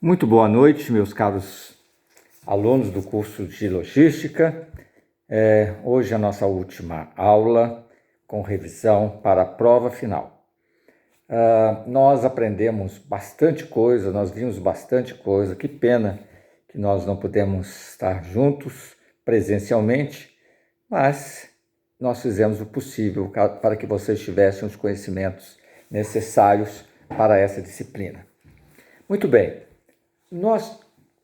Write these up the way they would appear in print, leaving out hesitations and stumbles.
Muito boa noite, meus caros alunos do curso de Logística. Hoje é a nossa última aula com revisão para a prova final. Nós aprendemos bastante coisa, nós vimos bastante coisa. Que pena que nós não pudemos estar juntos presencialmente, mas nós fizemos o possível para que vocês tivessem os conhecimentos necessários para essa disciplina. Muito bem, nós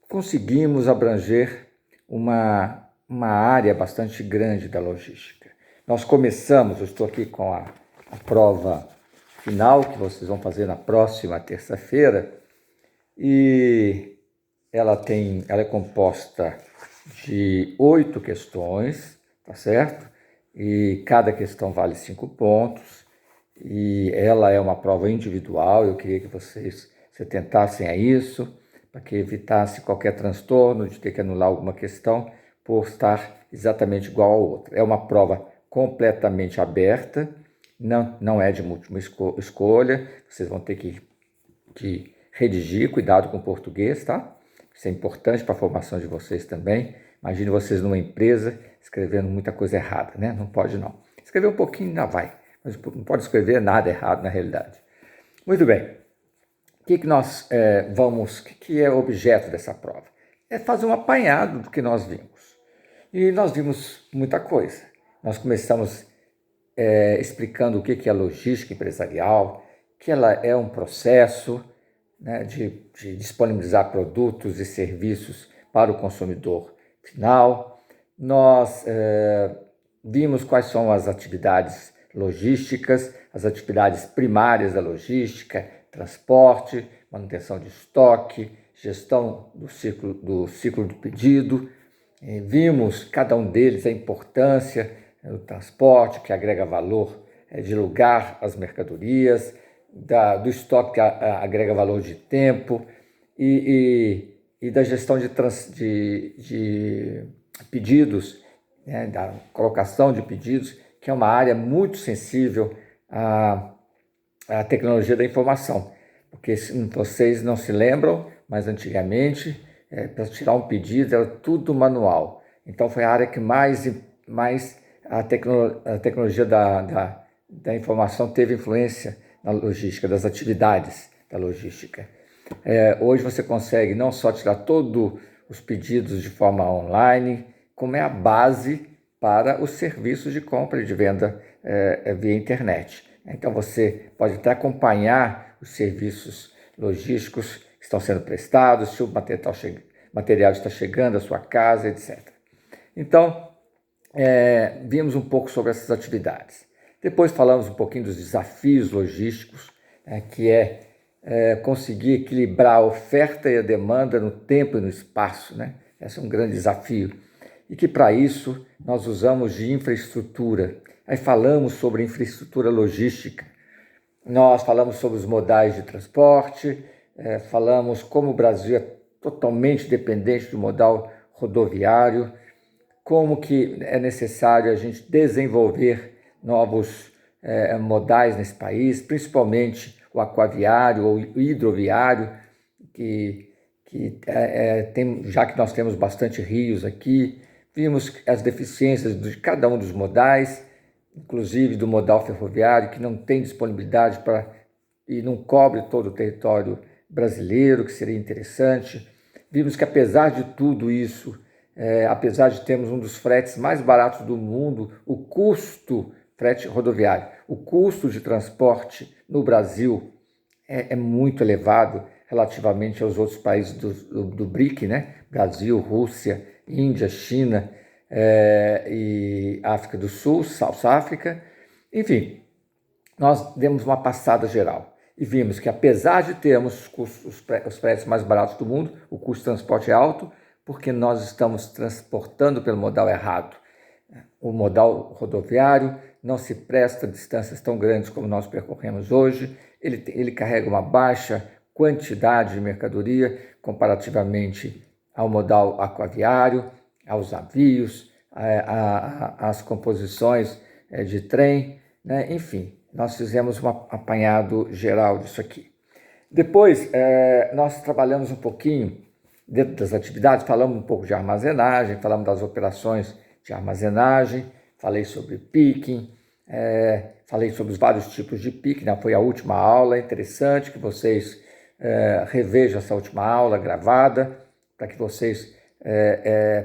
conseguimos abranger uma área bastante grande da logística. Nós começamos, eu estou aqui com a prova final, que vocês vão fazer na próxima terça-feira, e ela é composta de 8 questões, tá certo? E cada questão vale 5 pontos, e ela é uma prova individual. Eu queria que vocês se atentassem a isso, para que evitasse qualquer transtorno de ter que anular alguma questão por estar exatamente igual a outra. É uma prova completamente aberta, não é de múltipla escolha, vocês vão ter que redigir, cuidado com o português, tá? Isso é importante para a formação de vocês também. Imagine vocês numa empresa escrevendo muita coisa errada, né? Não pode não. Escrever um pouquinho ainda vai, mas não pode escrever nada errado na realidade. Muito bem. O que é o objeto dessa prova? É fazer um apanhado do que nós vimos. E nós vimos muita coisa. Nós começamos explicando o que é logística empresarial, que ela é um processo, né, de disponibilizar produtos e serviços para o consumidor final. Nós vimos quais são as atividades logísticas, as atividades primárias da logística: transporte, manutenção de estoque, gestão do ciclo do pedido. Vimos cada um deles, a importância do transporte, que agrega valor de lugar às mercadorias, do estoque, que agrega valor de tempo, e da gestão de pedidos, né, da colocação de pedidos, que é uma área muito sensível à tecnologia da informação. Porque vocês não se lembram, mas antigamente, para tirar um pedido, era tudo manual. Então foi a área que mais a tecnologia da informação teve influência na logística, das atividades da logística. Hoje você consegue não só tirar todos os pedidos de forma online, como é a base para os serviços de compra e de venda via internet. Então você pode até acompanhar os serviços logísticos que estão sendo prestados, se o material está chegando à sua casa, etc. Então, vimos um pouco sobre essas atividades. Depois falamos um pouquinho dos desafios logísticos, que conseguir equilibrar a oferta e a demanda no tempo e no espaço, né? Esse é um grande desafio. E que para isso nós usamos de infraestrutura. Aí falamos sobre infraestrutura logística, nós falamos sobre os modais de transporte, falamos como o Brasil é totalmente dependente do modal rodoviário, como que é necessário a gente desenvolver novos modais nesse país, principalmente o aquaviário ou o hidroviário, já que nós temos bastante rios aqui. Vimos as deficiências de cada um dos modais, inclusive do modal ferroviário, que não tem disponibilidade e não cobre todo o território brasileiro, que seria interessante. Vimos que, apesar de tudo isso, apesar de termos um dos fretes mais baratos do mundo, frete rodoviário, o custo de transporte no Brasil é muito elevado relativamente aos outros países do BRIC, né? Brasil, Rússia, Índia, China e África do Sul, South África. Enfim, nós demos uma passada geral e vimos que, apesar de termos os fretes mais baratos do mundo, o custo de transporte é alto, porque nós estamos transportando pelo modal errado. O modal rodoviário não se presta a distâncias tão grandes como nós percorremos hoje. Ele carrega uma baixa quantidade de mercadoria comparativamente ao modal aquaviário, aos navios, às composições de trem, né? Enfim, nós fizemos um apanhado geral disso aqui. Depois, nós trabalhamos um pouquinho dentro das atividades, falamos um pouco de armazenagem, falamos das operações de armazenagem, falei sobre picking, falei sobre os vários tipos de picking, né? Foi a última aula, é interessante que vocês revejam essa última aula gravada, para que vocês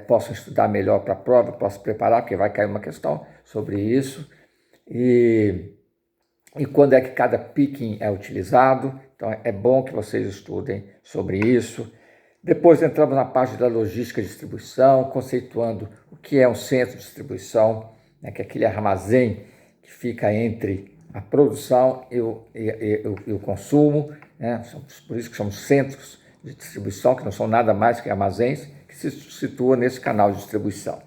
possam estudar melhor para a prova, possam preparar, porque vai cair uma questão sobre isso. E quando é que cada picking é utilizado. Então é bom que vocês estudem sobre isso. Depois entramos na parte da logística de distribuição, conceituando o que é um centro de distribuição, né, que é aquele armazém que fica entre a produção e o consumo, né? Por isso que somos centros de distribuição, que não são nada mais que armazéns, que se situam nesse canal de distribuição.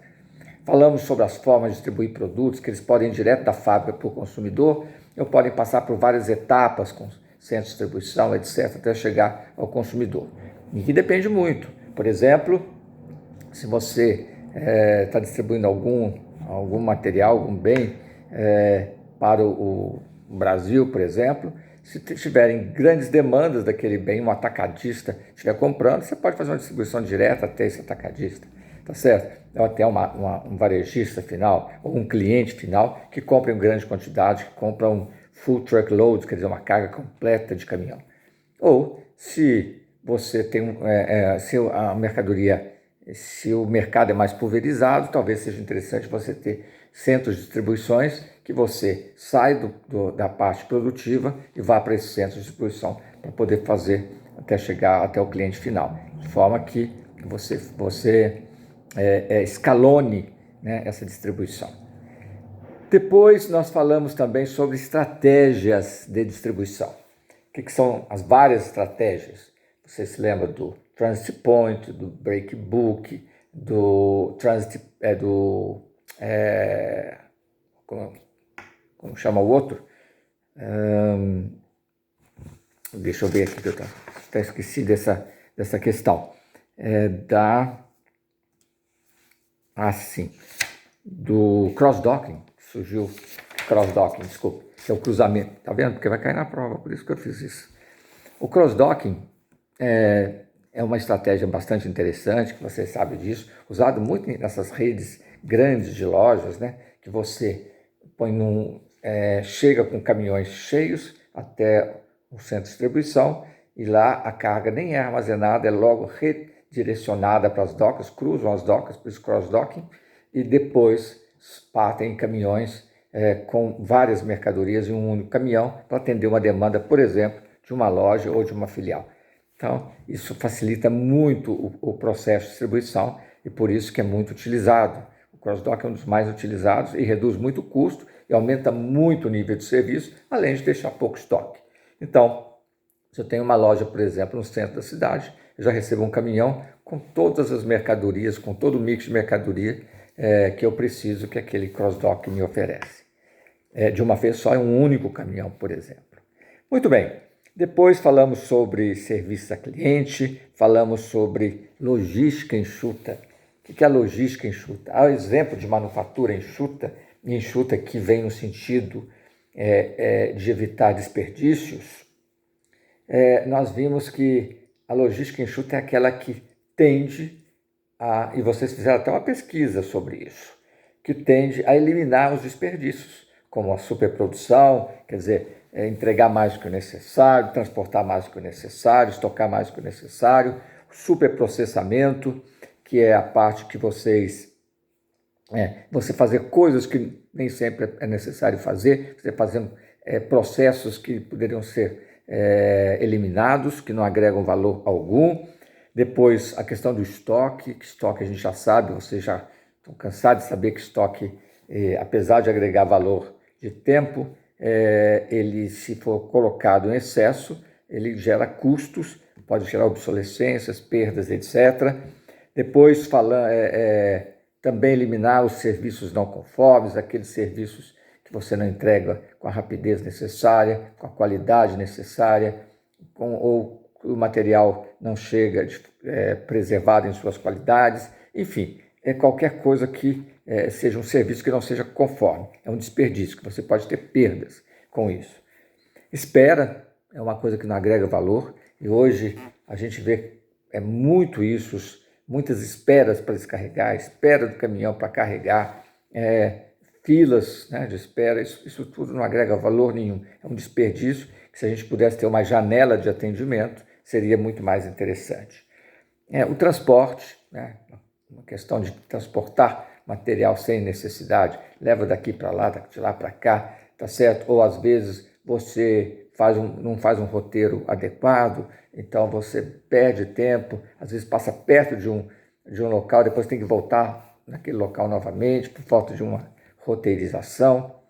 Falamos sobre as formas de distribuir produtos, que eles podem ir direto da fábrica para o consumidor, ou podem passar por várias etapas com centro de distribuição, etc., até chegar ao consumidor. E que depende muito. Por exemplo, se você está distribuindo algum material, algum bem para o Brasil, por exemplo, se tiverem grandes demandas daquele bem, um atacadista estiver comprando, você pode fazer uma distribuição direta até esse atacadista, tá certo? Ou até um varejista final, ou um cliente final que compra em grande quantidade, que compra um full truckload, quer dizer, uma carga completa de caminhão. Ou se você tem se a mercadoria, se o mercado é mais pulverizado, talvez seja interessante você ter centros de distribuições que você sai da parte produtiva e vá para esse centro de distribuição para poder fazer até chegar até o cliente final, de forma que você escalone, né, essa distribuição. Depois nós falamos também sobre estratégias de distribuição. O que são as várias estratégias? Você se lembra do Transit Point, do Break Book, do Transit, como chama o outro? Deixa eu ver aqui que eu até esqueci dessa questão. Do cross-docking, surgiu cross-docking, desculpa, que é o cruzamento, tá vendo? Porque vai cair na prova, por isso que eu fiz isso. O cross-docking é uma estratégia bastante interessante, que você sabe disso, usado muito nessas redes grandes de lojas, né? Que você chega com caminhões cheios até o centro de distribuição e lá a carga nem é armazenada, é logo redirecionada para as docas, cruzam as docas, por isso cross-docking, e depois partem em caminhões com várias mercadorias em um único caminhão para atender uma demanda, por exemplo, de uma loja ou de uma filial. Então, isso facilita muito o processo de distribuição e por isso que é muito utilizado. O cross-dock é um dos mais utilizados e reduz muito o custo e aumenta muito o nível de serviço, além de deixar pouco estoque. Então, se eu tenho uma loja, por exemplo, no centro da cidade, eu já recebo um caminhão com todas as mercadorias, com todo o mix de mercadoria que eu preciso, que aquele cross-dock me oferece. De uma vez só, em um único caminhão, por exemplo. Muito bem. Depois falamos sobre serviço a cliente, falamos sobre logística enxuta. O que é a logística enxuta? Há um exemplo de manufatura enxuta que vem no sentido de evitar desperdícios. Nós vimos que a logística enxuta é aquela que tende e vocês fizeram até uma pesquisa sobre isso, que tende a eliminar os desperdícios, como a superprodução, quer dizer, entregar mais do que o necessário, transportar mais do que o necessário, estocar mais do que o necessário, superprocessamento, que é a parte que você fazer coisas que nem sempre é necessário fazer, você fazendo processos que poderiam ser eliminados, que não agregam valor algum. Depois, a questão do estoque, que estoque a gente já sabe, vocês já estão cansados de saber que estoque, apesar de agregar valor de tempo, ele, se for colocado em excesso, ele gera custos, pode gerar obsolescências, perdas, etc. Depois, também eliminar os serviços não conformes, aqueles serviços que você não entrega com a rapidez necessária, com a qualidade necessária, ou o material não chega preservado em suas qualidades, enfim, qualquer coisa que seja um serviço que não seja conforme, é um desperdício, que você pode ter perdas com isso. Espera é uma coisa que não agrega valor, e hoje a gente vê muito isso, muitas esperas para descarregar, espera do caminhão para carregar, filas, né, de espera, isso tudo não agrega valor nenhum, é um desperdício que, se a gente pudesse ter uma janela de atendimento, seria muito mais interessante. O transporte, né, uma questão de transportar material sem necessidade, leva daqui para lá, de lá para cá, tá certo? Ou às vezes você não faz um roteiro adequado, então você perde tempo, às vezes passa perto de um local, depois tem que voltar naquele local novamente por falta de uma roteirização.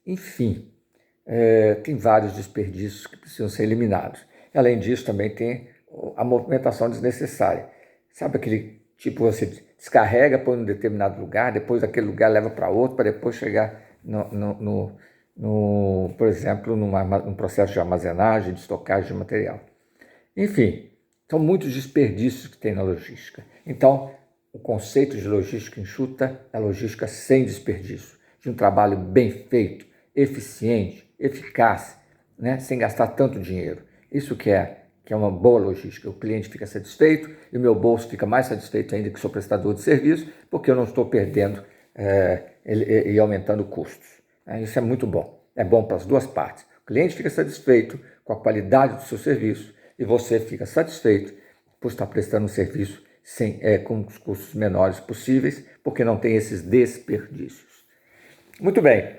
Enfim, tem vários desperdícios que precisam ser eliminados. E, além disso, também tem a movimentação desnecessária. Sabe aquele tipo, você descarrega, põe em um determinado lugar, depois daquele lugar leva para outro, para depois chegar, por exemplo, num processo de armazenagem, de estocagem de material. Enfim, são muitos desperdícios que tem na logística. Então, o conceito de logística enxuta é logística sem desperdício, de um trabalho bem feito, eficiente, eficaz, né? Sem gastar tanto dinheiro. Isso que é uma boa logística. O cliente fica satisfeito e o meu bolso fica mais satisfeito ainda, que sou prestador de serviço, porque eu não estou perdendo e aumentando custos. Isso é muito bom. É bom para as duas partes. O cliente fica satisfeito com a qualidade do seu serviço e você fica satisfeito por estar prestando um serviço com os custos menores possíveis, porque não tem esses desperdícios. Muito bem.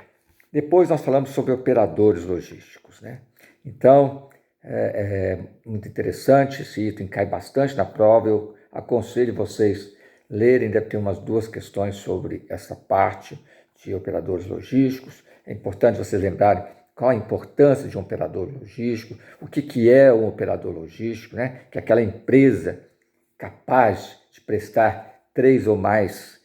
Depois nós falamos sobre operadores logísticos, né? Então, é muito interessante, esse item cai bastante na prova, eu aconselho vocês lerem, deve ter umas 2 questões sobre essa parte de operadores logísticos. É importante vocês lembrarem qual a importância de um operador logístico, o que é um operador logístico, né? Que é aquela empresa capaz de prestar 3 ou mais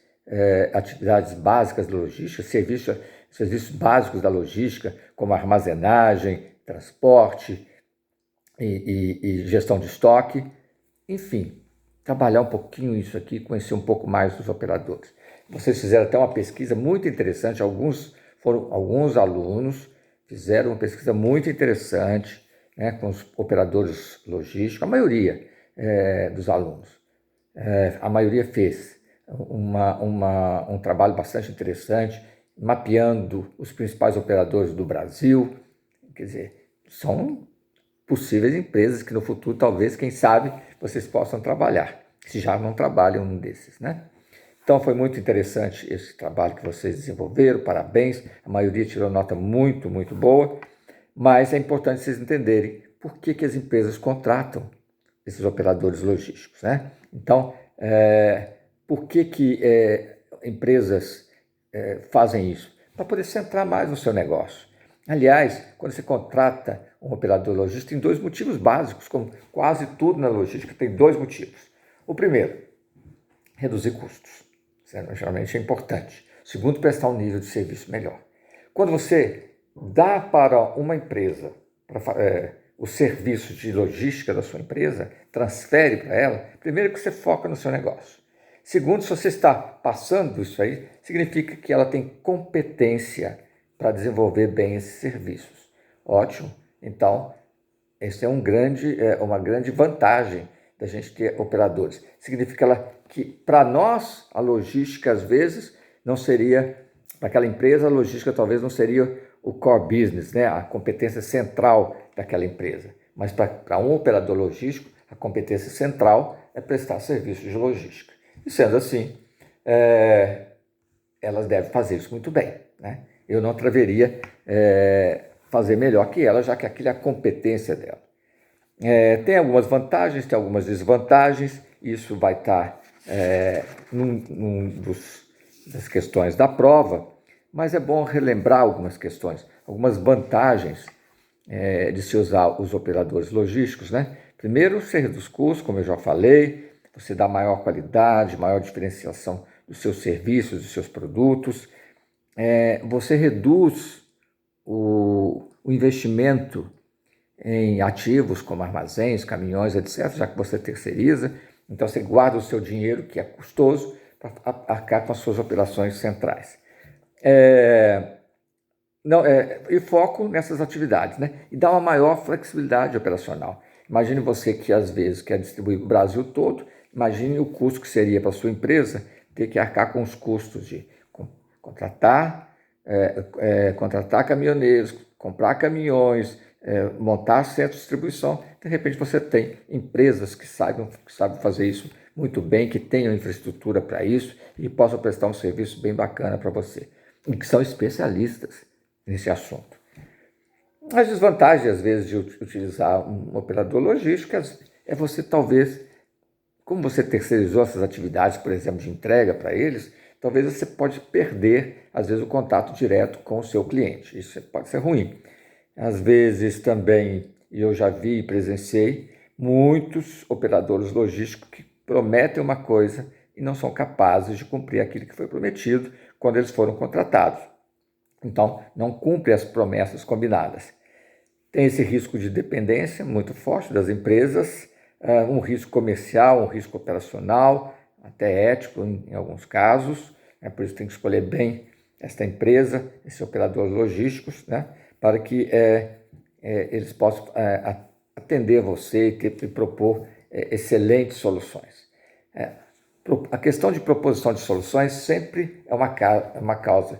atividades básicas da logística, serviços básicos da logística, como armazenagem, transporte e gestão de estoque. Enfim, trabalhar um pouquinho isso aqui, conhecer um pouco mais dos operadores. Vocês fizeram até uma pesquisa muito interessante, alguns alunos fizeram uma pesquisa muito interessante, né, com os operadores logísticos, a maioria dos alunos. A maioria fez um trabalho bastante interessante, mapeando os principais operadores do Brasil. Quer dizer, são possíveis empresas que no futuro, talvez, quem sabe, vocês possam trabalhar, se já não trabalham um desses, né? Então, foi muito interessante esse trabalho que vocês desenvolveram, parabéns, a maioria tirou nota muito, muito boa, mas é importante vocês entenderem por que as empresas contratam esses operadores logísticos, né? Então, por que empresas fazem isso? Para poder centrar mais no seu negócio. Aliás, quando você contrata um operador logístico, tem 2 motivos básicos, como quase tudo na logística tem 2 motivos. O primeiro, reduzir custos. Isso geralmente é importante. O segundo, prestar um nível de serviço melhor. Quando você dá para uma empresa o serviço de logística da sua empresa, transfere para ela, primeiro que você foca no seu negócio. Segundo, se você está passando isso aí, significa que ela tem competência para desenvolver bem esses serviços. Ótimo. Então, essa é uma grande vantagem da gente ter operadores. Significa que, para nós, a logística, às vezes, não seria, para aquela empresa, a logística talvez não seria o core business, né? A competência central daquela empresa. Mas para um operador logístico, a competência central é prestar serviços de logística. E sendo assim, elas devem fazer isso muito bem, né? Eu não atreveria fazer melhor que ela, já que aquilo é a competência dela. Tem algumas vantagens, tem algumas desvantagens, isso vai estar das questões da prova, mas é bom relembrar algumas questões, algumas vantagens de se usar os operadores logísticos, né? Primeiro, você reduz custos, como eu já falei, você dá maior qualidade, maior diferenciação dos seus serviços, dos seus produtos, você reduz o investimento em ativos como armazéns, caminhões, etc., já que você terceiriza, então você guarda o seu dinheiro, que é custoso, para arcar com as suas operações centrais. não, e foco nessas atividades, né? E dá uma maior flexibilidade operacional. Imagine você que às vezes quer distribuir o Brasil todo, imagine o custo que seria para a sua empresa ter que arcar com os custos de contratar caminhoneiros, comprar caminhões, montar centros de distribuição. De repente você tem empresas que sabem fazer isso muito bem, que tenham infraestrutura para isso e possam prestar um serviço bem bacana para você, e que são especialistas nesse assunto. As desvantagens, às vezes, de utilizar um operador logístico é você, talvez, como você terceirizou essas atividades, por exemplo, de entrega para eles, talvez você pode perder, às vezes, o contato direto com o seu cliente. Isso pode ser ruim. Às vezes também, e eu já vi e presenciei, muitos operadores logísticos que prometem uma coisa e não são capazes de cumprir aquilo que foi prometido quando eles foram contratados. Então, não cumpre as promessas combinadas. Tem esse risco de dependência muito forte das empresas, um risco comercial, um risco operacional, até ético em alguns casos. Por isso tem que escolher bem esta empresa, esses operadores logísticos, né, para que eles possam atender você e propor excelentes soluções. A questão de proposição de soluções sempre é uma causa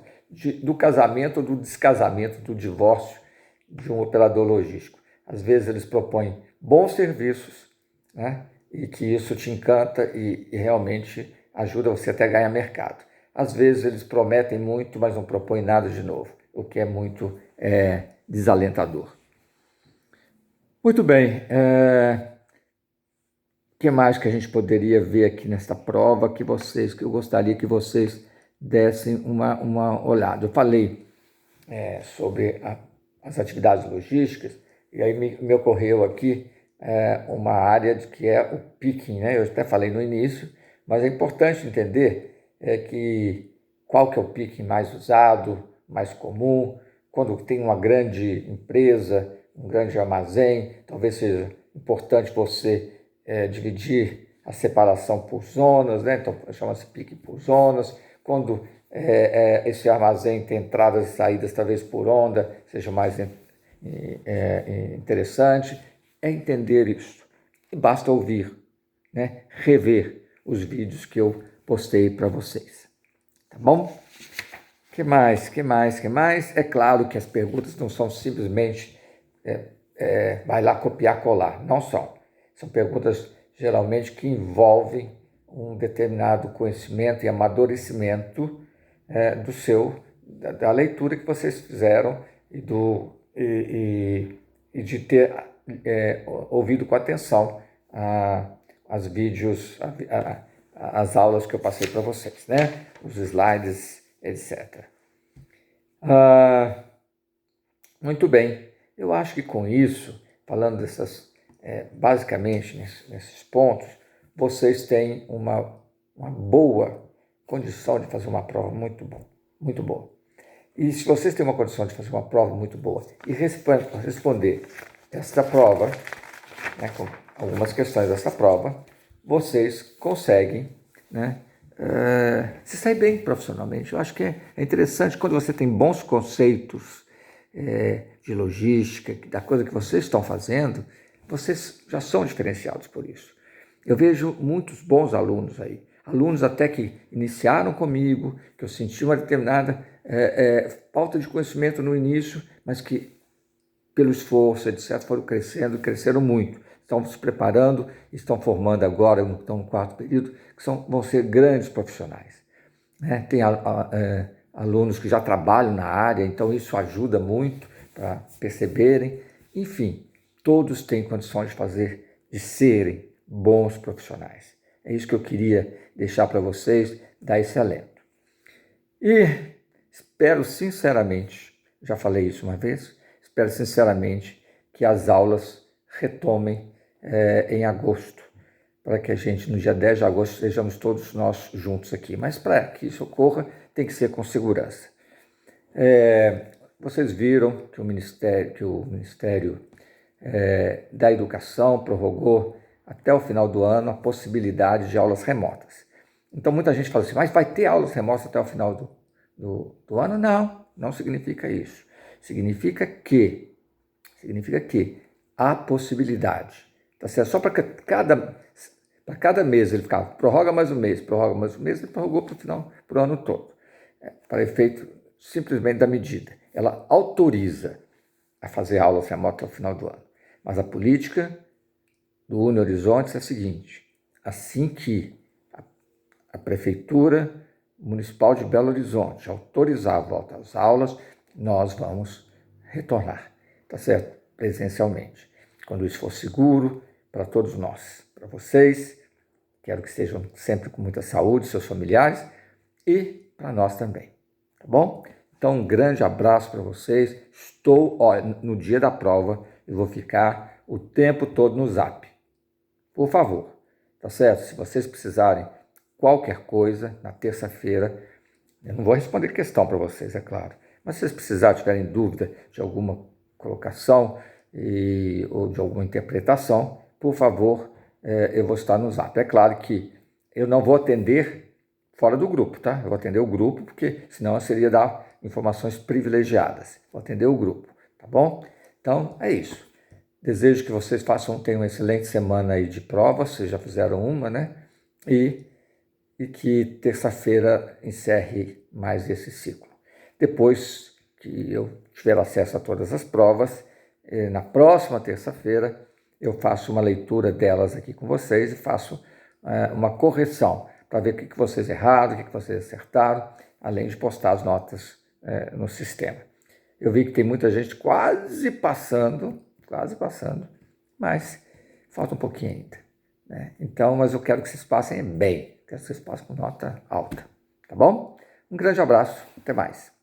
do casamento ou do descasamento, do divórcio de um operador logístico. Às vezes eles propõem bons serviços, né, e que isso te encanta e realmente ajuda você até a ganhar mercado. Às vezes eles prometem muito, mas não propõem nada de novo, o que é muito desalentador. Muito bem, o que mais que a gente poderia ver aqui nesta prova que eu gostaria que vocês dessem uma olhada. Eu falei sobre as atividades logísticas e aí me ocorreu aqui uma área que é o picking, né? Eu até falei no início, mas é importante entender qual que é o picking mais usado, mais comum, quando tem uma grande empresa, um grande armazém, talvez seja importante você dividir a separação por zonas, né? Então chama-se picking por zonas. Quando esse armazém tem entradas e saídas, talvez por onda, seja mais interessante, é entender isso. E basta ouvir, né? Rever os vídeos que eu postei para vocês. Tá bom? Que mais? É claro que as perguntas não são simplesmente vai lá copiar, colar. Não são. São perguntas geralmente que envolvem um determinado conhecimento e amadurecimento da leitura que vocês fizeram e de ter ouvido com atenção as vídeos, as aulas que eu passei para vocês, né? Os slides, etc. Muito bem, eu acho que com isso, falando basicamente nesses pontos, vocês têm uma boa condição de fazer uma prova muito boa. E se vocês têm uma condição de fazer uma prova muito boa e responder esta prova, né, com algumas questões dessa prova, vocês conseguem, né, se sair bem profissionalmente. Eu acho que é interessante quando você tem bons conceitos de logística, da coisa que vocês estão fazendo, vocês já são diferenciados por isso. Eu vejo muitos bons alunos aí, alunos até que iniciaram comigo, que eu senti uma determinada falta de conhecimento no início, mas que pelo esforço, etc., foram cresceram muito. Estão se preparando, estão formando agora, estão no quarto período, que vão ser grandes profissionais. Né? Tem alunos que já trabalham na área, então isso ajuda muito para perceberem. Enfim, todos têm condições de serem bons profissionais. É isso que eu queria deixar para vocês, dar esse alento. E espero sinceramente, já falei isso uma vez, espero sinceramente que as aulas retomem em agosto, para que a gente, no dia 10 de agosto, estejamos todos nós juntos aqui. Mas para que isso ocorra, tem que ser com segurança. Vocês viram que o Ministério da Educação prorrogou até o final do ano a possibilidade de aulas remotas. Então muita gente fala assim, mas vai ter aulas remotas até o final do ano? Não significa isso. Significa que há possibilidade. Tá certo? Só para cada mês ele ficava, prorroga mais um mês, ele prorrogou para o final, para o ano todo. Para efeito simplesmente da medida. Ela autoriza a fazer aulas remotas ao final do ano. Mas a política do Uni Horizontes é a seguinte: assim que a Prefeitura Municipal de Belo Horizonte autorizar a volta às aulas, nós vamos retornar, tá certo? Presencialmente. Quando isso for seguro para todos nós, para vocês, quero que estejam sempre com muita saúde, seus familiares, e para nós também, tá bom? Então, um grande abraço para vocês. No dia da prova, eu vou ficar o tempo todo no Zap. Por favor, tá certo? Se vocês precisarem qualquer coisa, na terça-feira, eu não vou responder questão para vocês, é claro, mas se vocês precisarem, tiverem dúvida de alguma colocação ou de alguma interpretação, por favor, eu vou estar no Zap. É claro que eu não vou atender fora do grupo, tá? Eu vou atender o grupo, porque senão seria dar informações privilegiadas. Vou atender o grupo, tá bom? Então, é isso. Desejo que vocês tenham uma excelente semana aí de provas, vocês já fizeram uma, né? E que terça-feira encerre mais esse ciclo. Depois que eu tiver acesso a todas as provas, na próxima terça-feira eu faço uma leitura delas aqui com vocês e faço uma correção para ver o que vocês erraram, o que vocês acertaram, além de postar as notas no sistema. Eu vi que tem muita gente quase passando, mas falta um pouquinho ainda, né? Então, mas eu quero que vocês passem bem, quero que vocês passem com nota alta, tá bom? Um grande abraço, até mais.